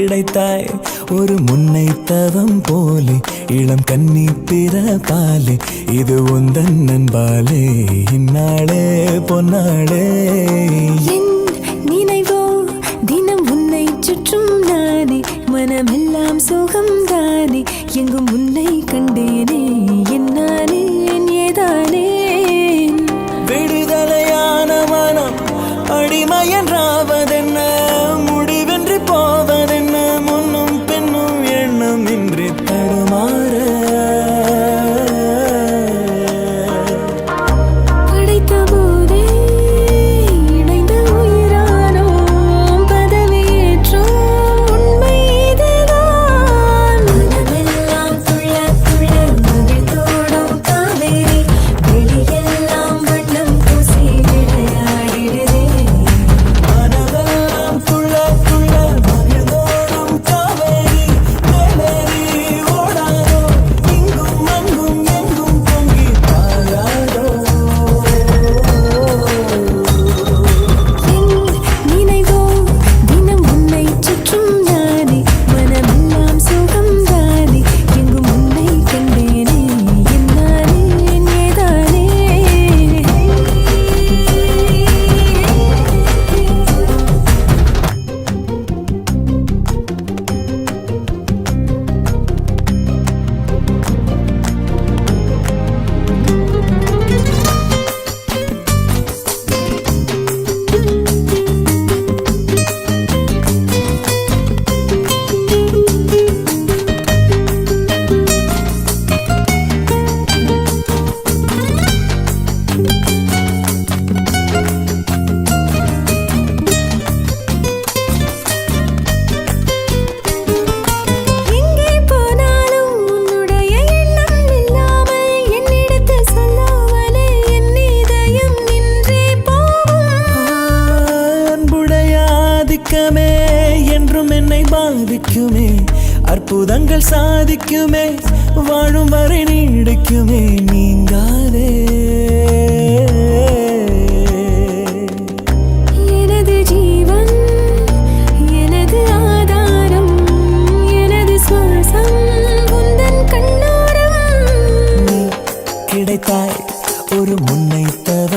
கிடைத்தாய் ஒரு முன்னை தவம் போலே இளம் கன்னி பிறப்பாலே இது உந்தன் நண்பாலே இந்நாளே பொன்னாளே என் நினைவோ தினம் உன்னை சுற்றும் நானே மனமெல்லாம் சுகம் தானே எங்கும் உன்னை கண்டேனே என்னானே ஏதானே விடுதலையான மனம் அடிமையன்றாவதென்ன முடிவென்று போவதென்ன முன்னும் பின்னும் எண்ணம் இன்றி தடுமாற படைத்த போதே இணைந்த உயிரானோம் பதவியேற்றோம் உண்மை இதுதான் மனமெல்லாம் துள்ள துள்ள மகிழ்ந்தோடும் காவேரி வெளியெல்லாம் வண்ணம் பூசி விளையாடிடுதே மனதெல்லாம் துள்ள துள்ள மகிழ்ந்தோடும் காவேரி மேலேறி ஓடாதோ இங்கும் அங்கும் எங்கும் பொங்கி பாயாதோ என் நினைவோ தினம் உன்னை சுற்றும் நானே மனமெல்லாம் சுகம் தானே எங்கும் உன்னை கண்டேனே என்னானே ஏதானே எங்கே போனாலும் உன்னுடைய எண்ணம் இல்லாமல் என்னிடத்தில் சொல்லாமலே என் இதயம் நின்றே போகும் அன்புடைய ஆதிக்கமே என்றும் என்னை பாதிக்குமே அற்புதங்கள் சாதிக்குமே வாழும் வரை நீடிக்குமே நீங்காதே எனது ஜீவன் எனது ஆதாரம் எனது சுவாசம் உந்தன் கண்ணோரம் நீ கிடைத்தாய் ஒரு முன்னை தவ